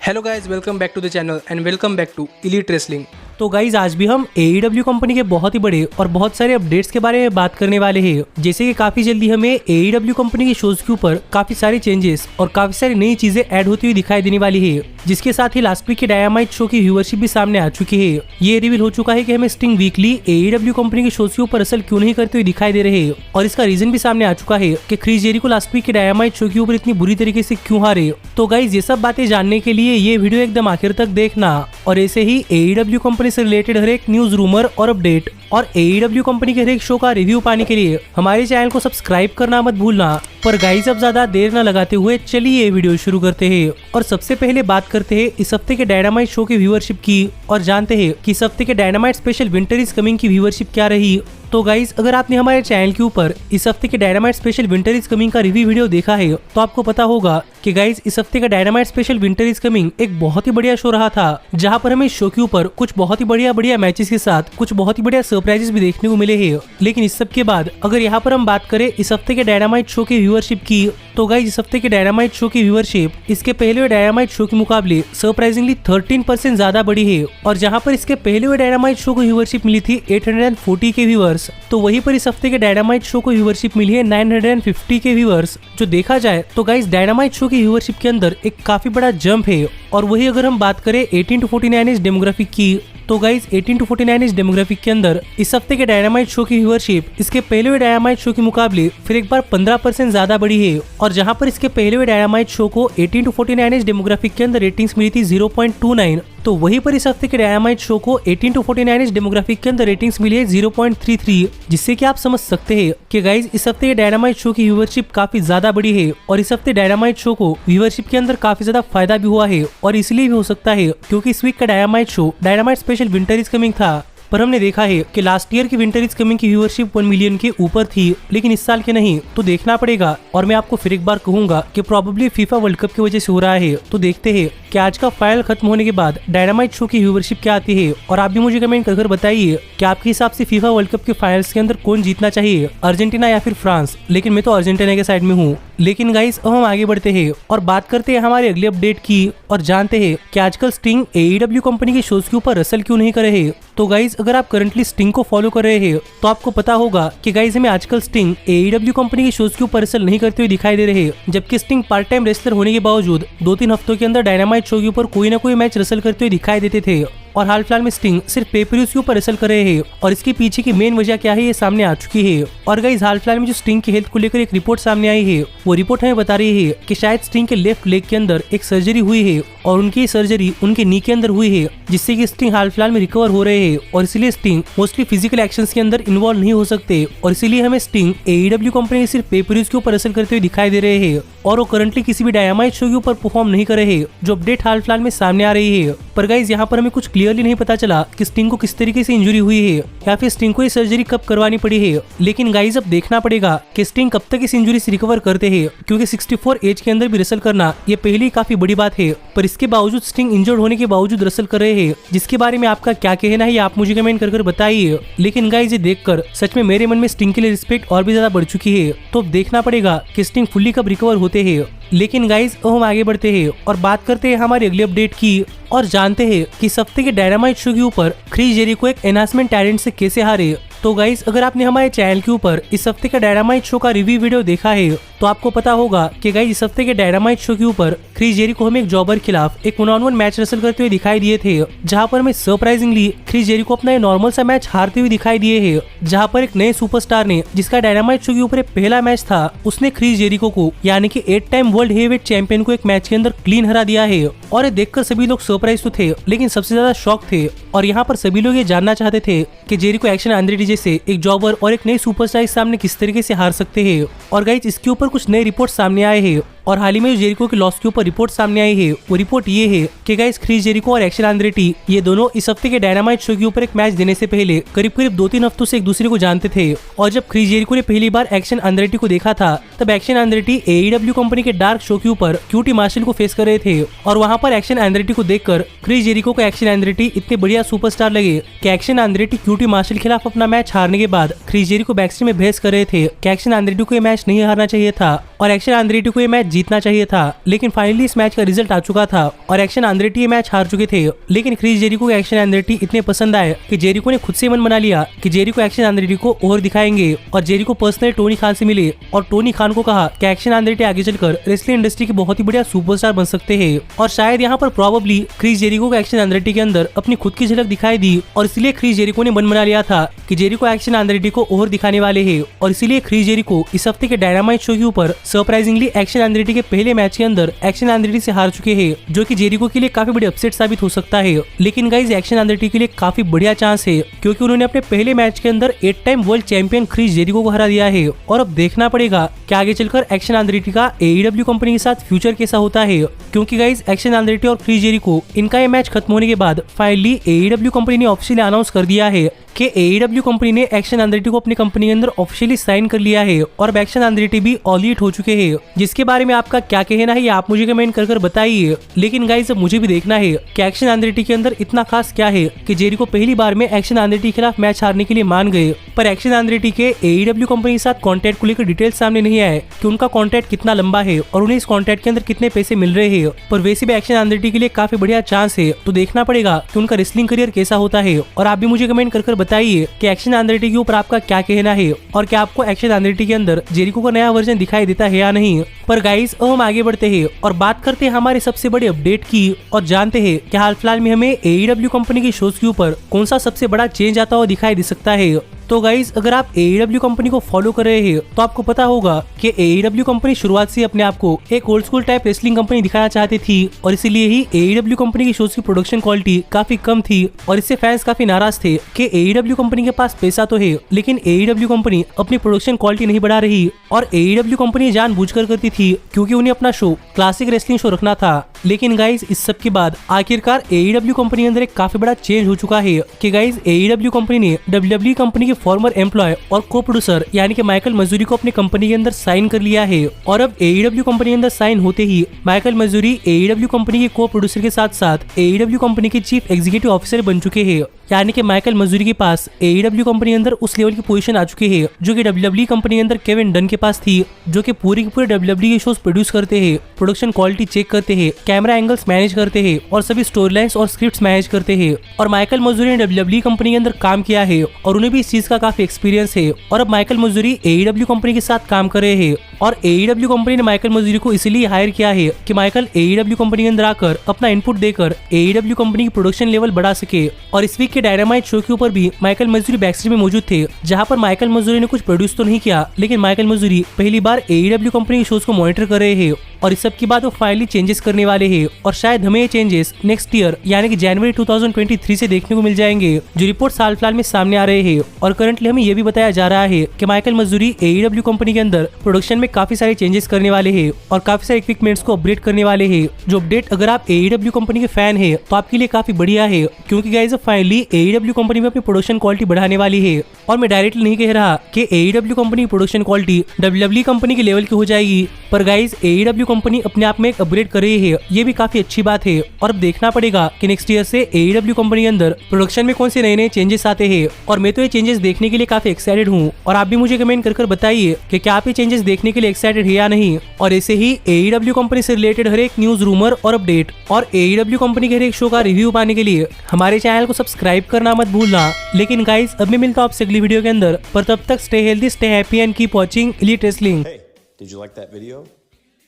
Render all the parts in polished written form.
Hello guys, welcome back to the channel and welcome back to elite wrestling. तो guys आज भी हम AEW company के बहुत ही बड़े और बहुत सारे अपडेट्स के बारे में बात करने वाले हैं। जैसे कि काफी जल्दी हमें AEW कंपनी के शोज के ऊपर काफी सारे चेंजेस और काफी सारी नई चीजें ऐड होती हुई दिखाई देने वाली है, जिसके साथ ही लास्ट वीक के डायनामाइट शो की व्यूअरशिप भी सामने आ चुकी है। ये रिवील हो चुका है कि हमें स्टिंग वीकली AEW कंपनी के शोज के ऊपर असल क्यों नहीं करते हुए दिखाई दे रहे, और इसका रीजन भी सामने आ चुका है कि क्रिस जेरिको लास्ट वीक के डायनामाइट शो के ऊपर इतनी बुरी तरीके से क्यों हारे। तो गाइज ये सब बातें जानने के लिए ये वीडियो एकदम आखिर तक देखना, और ऐसे ही AEW कंपनी से रिलेटेड हर एक न्यूज, रूमर और अपडेट और AEW कंपनी के हर एक शो का रिव्यू पाने के लिए हमारे चैनल को सब्सक्राइब करना मत भूलना। पर गाइज अब ज्यादा देर न लगाते हुए चलिए ये वीडियो शुरू करते हैं। और सबसे पहले बात करते हैं इस हफ्ते के डायनामाइट शो की व्यूअरशिप की, और जानते हैं कि इस हफ्ते के dynamite special winter is coming की व्यूअरशिप क्या रही। तो गाइज अगर आपने हमारे चैनल के ऊपर इस हफ्ते के dynamite special winter is coming का रिव्यू वीडियो देखा है तो आपको पता होगा कि गाइज इस हफ्ते का dynamite special winter is coming एक बहुत ही बढ़िया शो रहा था, जहां पर हमें शो के ऊपर कुछ बहुत ही बढ़िया मैचेस के साथ कुछ बहुत ही बढ़िया सरप्राइजेस भी देखने को मिले हैं। लेकिन इस सब के बाद अगर यहाँ पर हम बात करें इस हफ्ते के डायनामाइट शो की व्यूअरशिप की, तो गाइज इस हफ्ते के डायनामाइट शो की व्यूअरशिप इसके पहले डायनामाइट शो के मुकाबले सरप्राइजिंगली 13% ज्यादा बढ़ी है। और जहां पर इसके पहले डायनामाइट शो को व्यूअरशिप मिली थी 840 के व्यूअर्स, तो वहीं पर इस हफ्ते के डायनामाइट शो को व्यूअरशिप मिली है 950 के व्यूअर्स। जो देखा जाए तो गाइज डायनामाइट शो की व्यूअरशिप के अंदर एक काफी बड़ा जंप है। और वही अगर हम बात करें 18 to 49 एज डेमोग्राफिक की, तो गाइज 18 to 49 एज डेमोग्राफिक के अंदर इस हफ्ते के डायनामाइट शो की व्यूअरशिप इसके पहले डायनामाइट शो के मुकाबले फिर एक बार 15% ज्यादा बढ़ी है। और जहां पर इसके पहले डायनामाइट शो को 18 to 49 एज डेमोग्राफिक के अंदर रेटिंग्स मिली थी 0.29, तो वहीं पर इस हफ्ते के डायनामाइट शो को 18 to 49 एज डेमोग्राफिक के अंदर रेटिंग्स मिली है 0.33, जिससे कि आप समझ सकते हैं कि गाइज इस हफ्ते के डायनामाइट शो की व्यूअरशिप काफी ज्यादा बढ़ी है। और इस हफ्ते डायनामाइट शो को व्यूअरशिप के अंदर काफी ज्यादा फायदा भी हुआ है, और इसलिए भी हो सकता है क्योंकि इस वीक का dynamite show dynamite special winter is coming था। पर हमने देखा है कि लास्ट ईयर की विंटर इज कमिंग की व्यूअरशिप 1 मिलियन के ऊपर थी, लेकिन इस साल के नहीं, तो देखना पड़ेगा। और मैं आपको फिर एक बार कहूंगा कि प्रोबेबली फीफा वर्ल्ड कप की वजह से हो रहा है। तो देखते हैं कि आज का फाइनल खत्म होने के बाद डायनामाइट शो की व्यूअरशिप क्या आती है। और आप भी मुझे कमेंट कर बताइए कि आपके हिसाब से फीफा वर्ल्ड कप के फाइनल्स के अंदर कौन जीतना चाहिए, अर्जेंटीना या फिर फ्रांस। लेकिन मैं तो अर्जेंटीना के साइड में हूँ। लेकिन गाइस अब हम आगे बढ़ते हैं और बात करते हैं हमारे अगले अपडेट की, और जानते हैं कि आजकल स्टिंग AEW कंपनी के शोज के ऊपर रसल क्यों नहीं कर रहे। तो गाइस अगर आप करंटली स्टिंग को फॉलो कर रहे हैं तो आपको पता होगा कि गाइस हमें आजकल स्टिंग AEW कंपनी के शोज के ऊपर रसल नहीं करते हुए दिखाई दे रहे, जबकि स्टिंग पार्ट टाइम रेसलर होने के बावजूद 2-3 हफ्तों के अंदर डायनामाइट शो के ऊपर कोई ना कोई मैच रसल करते हुए दिखाई देते थे। और हाल फिलहाल में स्टिंग सिर्फ पेपरव्यूज के ऊपर रसल कर रहे हैं, और इसके पीछे की मेन वजह क्या है ये सामने आ चुकी है। और गाइस हाल फिलहाल में जो स्टिंग की हेल्थ को लेकर एक रिपोर्ट सामने आई है, वो रिपोर्ट हमें बता रही है कि शायद स्टिंग के लेफ्ट लेग के अंदर एक सर्जरी हुई है, और उनकी सर्जरी उनके नी के अंदर हुई है, जिससे कि स्टिंग हाल फिलहाल में रिकवर हो रहे हैं। और इसीलिए स्टिंग मोस्टली फिजिकल एक्शंस के अंदर इन्वॉल्व नहीं हो सकते, और इसीलिए हमें स्टिंग AEW कंपनी के सिर्फ पेपरव्यूज के ऊपर रसल करते हुए दिखाई दे रहे हैं, और वो करंटली किसी भी डायनामाइट शो के ऊपर परफॉर्म नहीं कर रहे, जो अपडेट हाल फिलहाल में सामने आ रही है। पर गाइस यहाँ पर हमें कुछ क्लियरली नहीं पता चला कि स्टिंग को किस तरीके से इंजरी हुई है, या फिर स्टिंग को ये सर्जरी कब करवानी पड़ी है। लेकिन गाइस अब देखना पड़ेगा कि स्टिंग कब तक इस इंजरी से रिकवर करते हैं, क्योंकि 64 एज के अंदर भी रसल करना ये पहले ही काफी बड़ी बात है। पर इसके बावजूद स्टिंग इंजर्ड होने के बावजूद रसल कर रहे हैं, जिसके बारे में आपका क्या कहना है आप मुझे कमेंट कर बताइए। लेकिन गाइस ये देखकर सच में मेरे मन में स्टिंग के लिए रिस्पेक्ट और भी ज्यादा बढ़ चुकी है। तो देखना पड़ेगा कि स्टिंग फुल्ली कब रिकवर होते हैं। लेकिन गाइस अब हम आगे बढ़ते हैं और बात करते हैं हमारे अगले अपडेट की, और जानते हैं कि इस हफ्ते के डायनामाइट शो के ऊपर क्रिस जेरिको एक एनहांसमेंट टैलेंट से कैसे हारे। तो गाइस अगर आपने हमारे चैनल के ऊपर इस हफ्ते का डायनामाइट शो का रिव्यू वीडियो देखा है तो आपको पता होगा कि गाइस इस हफ्ते के डायनामाइट शो के ऊपर क्रिस जेरिको हमें एक जॉबर खिलाफ एक 1-on-1 मैच रसल करते हुए दिखाई दिए थे, जहां पर हमें सरप्राइजिंगली क्रिस जेरिको अपना नॉर्मल सा मैच हारते हुए दिखाई दिए है। जहां पर एक नए सुपरस्टार ने, जिसका डायनामाइट शो के ऊपर पहला मैच था, उसने क्रिस जेरिको को यानी कि 8 टाइम वर्ल्ड हेवीवेट चैंपियन को एक मैच के अंदर क्लीन हरा दिया है। और ये देखकर सभी लोग सरप्राइज तो थे, लेकिन सबसे ज्यादा शॉक थे। और यहाँ पर सभी लोग ये जानना चाहते थे कि जेरिको एक्शन एंड्रेटी जैसे एक जॉबर और एक नई सुपरस्टार के सामने किस तरीके से हार सकते हैं। और गाइस इसके ऊपर कुछ नए रिपोर्ट सामने आए हैं, और हाल ही में जेरिको के लॉस के ऊपर रिपोर्ट सामने आई है। वो रिपोर्ट ये है कि गाइस क्रिस जेरिको और एक्शन एंड्रेटी ये दोनों इस हफ्ते के डायनामाइट शो के ऊपर एक मैच देने से पहले करीब 2-3 हफ्तों से एक दूसरे को जानते थे। और जब क्रिस जेरिको ने पहली बार एक्शन एंड्रेटी को देखा था, तब एक्शन एंड्रेटी AEW कंपनी के डार्क शो के ऊपर QT मार्शल को फेस कर रहे थे। और वहाँ पर एक्शन एंड्रेटी को देखकर क्रिस जेरिको को एक्शन एंड्रेटी इतने बढ़िया सुपरस्टार लगे कि एक्शन एंड्रेटी QT मार्शल के खिलाफ अपना मैच हारने के बाद क्रिस जेरिको बैकस्टेज में बहस कर रहे थे कि एक्शन एंड्रेटी को ये मैच नहीं हारना चाहिए था, और एक्शन एंड्रेटी को ये मैच जीतना चाहिए था, लेकिन फाइनली इस मैच का रिजल्ट आ चुका था और एक्शन एंड्रेटी ये मैच हार चुके थे। लेकिन क्रिस जेरिको को एक्शन एंड्रेटी इतने पसंद आए कि जेरिको ने खुद से मन बना लिया कि जेरिको एक्शन एंड्रेटी को और दिखाएंगे और जेरिको पर्सनली टोनी खान से मिले और टोनी खान को कहा कि एक्शन एंड्रेटी आगे चलकर रेसलिंग इंडस्ट्री के बहुत ही बढ़िया सुपरस्टार बन सकते हैं। और शायद यहाँ पर प्रोबेबली क्रिस जेरिको को एक्शन एंड्रेटी के अंदर अपनी खुद की झलक दिखाई दी और इसलिए क्रिस जेरिको ने मन बना लिया था कि जेरिको एक्शन एंड्रेटी को और दिखाने वाले हैं। और इसीलिए क्रिस जेरिको इस हफ्ते के डायनामाइट शो के ऊपर सरप्राइजिंगली एक्शन एंड्रेटी के पहले मैच के अंदर एक्शन एंड्रेटी से हार चुके हैं, जो कि जेरिको के लिए काफी बड़ी अपसेट साबित हो सकता है। लेकिन गाइस एक्शन एंड्रेटी के लिए काफी बढ़िया चांस है क्योंकि उन्होंने अपने पहले मैच के अंदर 8 time world champion Chris Jericho को हरा दिया है। और अब देखना पड़ेगा कि आगे चलकर एक्शन एंड्रेटी का AEW कंपनी के साथ फ्यूचर कैसा होता है, क्योंकि गाइस एक्शन एंड्रेटी और क्रिस जेरिको इनका ये मैच खत्म होने के बाद फाइनली AEW कंपनी ने ऑफिशियली अनाउंस कर दिया है कि AEW कंपनी ने एक्शन एंड्रेटी को अपनी कंपनी के अंदर ऑफिशियली साइन कर लिया है और अब एक्शन एंड्रेटी भी ऑल एलिट हो चुके हैं। जिसके बारे में आपका क्या कहना है ये आप मुझे कमेंट कर बताइए। लेकिन गाइस अब मुझे भी देखना है कि एक्शन एंड्रेटी के अंदर इतना खास क्या है कि जेरिको पहली बार में एक्शन एंड्रेटी के खिलाफ मैच हारने के लिए मान गए, पर एक्शन एंड्रेटी के AEW कंपनी के साथ कॉन्ट्रैक्ट को लेकर डिटेल सामने नहीं आए कि उनका कॉन्ट्रैक्ट कितना लंबा है और उन्हें इस कॉन्ट्रैक्ट के अंदर कितने पैसे मिल रहे हैं। पर वैसे भी एक्शन एंड्रेटी के लिए काफी बढ़िया चांस है, तो देखना पड़ेगा कि उनका रेसलिंग करियर कैसा होता है। और आप भी मुझे कमेंट कर बताइए कि एक्शन एंड्रेटी के ऊपर आपका क्या कहना है और क्या आपको एक्शन एंड्रेटी के अंदर जेरिको का नया वर्जन दिखाई देता है या नहीं। पर गाइस अब हम आगे बढ़ते हैं और बात करते हैं हमारे सबसे बड़े अपडेट की और जानते हैं कि हाल फिलहाल में हमें AEW कंपनी के शोज के ऊपर कौन सा सबसे बड़ा चेंज आता हुआ दिखाई दे सकता है। तो गाइज अगर आप AEW कंपनी को फॉलो कर रहे हैं तो आपको पता होगा कि AEW कंपनी शुरुआत से अपने आप को एक old school type wrestling company दिखाना चाहती थी और इसीलिए ही AEW कंपनी की शोज की प्रोडक्शन क्वालिटी काफी कम थी और इससे फैंस काफी नाराज थे कि AEW कंपनी के पास पैसा तो है लेकिन AEW कंपनी अपनी प्रोडक्शन क्वालिटी नहीं बढ़ा रही। और AEW कंपनी जानबूझकर करती थी क्योंकि उन्हें अपना शो क्लासिक रेसलिंग शो रखना था। लेकिन गाइज इस सब के बाद आखिरकार AEW कंपनी के अंदर एक काफी बड़ा चेंज हो चुका है कि गाइज AEW कंपनी ने WWE कंपनी के फॉर्मर एम्प्लॉय और को प्रोड्यूसर यानी कि माइकल मजूरी को अपनी कंपनी के अंदर साइन कर लिया है। और अब AEW कंपनी के अंदर साइन होते ही माइकल मजूरी AEW कंपनी के को प्रोड्यूसर के साथ साथ AEW कंपनी के चीफ एग्जीक्यूटिव ऑफिसर बन चुके हैं। यानी कि माइकल मजूरी के पास AEW कंपनी के अंदर उस लेवल की पोजीशन आ चुकी है जो कि WWE कंपनी के अंदर केविन डन के पास थी, जो कि पूरी की पूरी WWE के शोज प्रोड्यूस करते हैं, प्रोडक्शन क्वालिटी चेक करते हैं, कैमरा एंगल्स मैनेज करते हैं और सभी स्टोरी लाइन्स और स्क्रिप्ट्स मैनेज करते हैं। और माइकल मजूरी ने WWE कंपनी के अंदर काम किया है और उन्हें भी इस चीज का काफी एक्सपीरियंस है। और अब माइकल मजूरी AEW कंपनी के साथ काम कर रहे हैं और AEW कंपनी ने माइकल मजूरी को इसलिए हायर किया है कि माइकल AEW कंपनी के अंदर आकर अपना इनपुट देकर AEW कंपनी की प्रोडक्शन लेवल बढ़ा सके। और इस वीक के डायनामाइट शो के ऊपर भी माइकल मजूरी बैकस्टेज में मौजूद थे, जहां पर माइकल मजूरी ने कुछ प्रोड्यूस तो नहीं किया लेकिन माइकल मजूरी पहली बार AEW कंपनी के शोज को मॉनिटर कर रहे हैं और इस सब के बाद वो फाइनली चेंजेस करने वाले हैं और शायद हमें ये चेंजेस नेक्स्ट ईयर यानी कि जनवरी 2023 से देखने को मिल जाएंगे, जो रिपोर्ट साल फिलहाल में सामने आ रहे हैं। और करंटली हमें ये भी बताया जा रहा है कि माइकल मजूरी AEW कंपनी के अंदर प्रोडक्शन में काफी सारे चेंजेस करने वाले हैं और काफी सारे इक्विपमेंट्स को अपग्रेड करने वाले हैं। जो अपडेट अगर आप AEW कंपनी के फैन है तो आपके लिए काफी बढ़िया है क्योंकि गाइस फाइनली AEW कंपनी में अपनी प्रोडक्शन क्वालिटी बढ़ाने वाली है। और मैं डायरेक्टली नहीं कह रहा कि AEW कंपनी की प्रोडक्शन क्वालिटी WWE कंपनी के लेवल की हो जाएगी, पर गाइस AEW कंपनी अपने आप में एक अपग्रेड कर रही है, ये भी काफी अच्छी बात है। और अब देखना पड़ेगा कि नेक्स्ट ईयर से AEW कंपनी के अंदर प्रोडक्शन में कौन से नए नए चेंजेस आते हैं और मैं तो ये चेंजेस देखने के लिए काफी एक्साइटेड हूँ। और आप भी मुझे कमेंट कर बताइए कि क्या आप ये चेंजेस देखने के लिए एक्साइटेड है या नहीं। और ऐसे ही AEW कंपनी से रिलेटेड हर एक न्यूज, रूमर और अपडेट और AEW कंपनी के हर एक शो का रिव्यू पाने के लिए हमारे चैनल को सब्सक्राइब करना मत भूलना। लेकिन गाइस अब मैं मिलता हूँ आपसे अगली वीडियो के अंदर, पर तब तक stay healthy, stay happy and keep watching elite wrestling. Hey, did you like that video?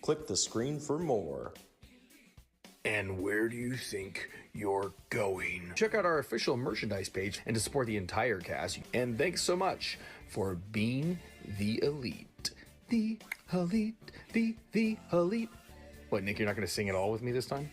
Click the screen for more. And where do you think you're going? Check out our official merchandise page and to support the entire cast. And thanks so much for being the elite. The elite, the elite. What, Nick, you're not going to sing it all with me this time?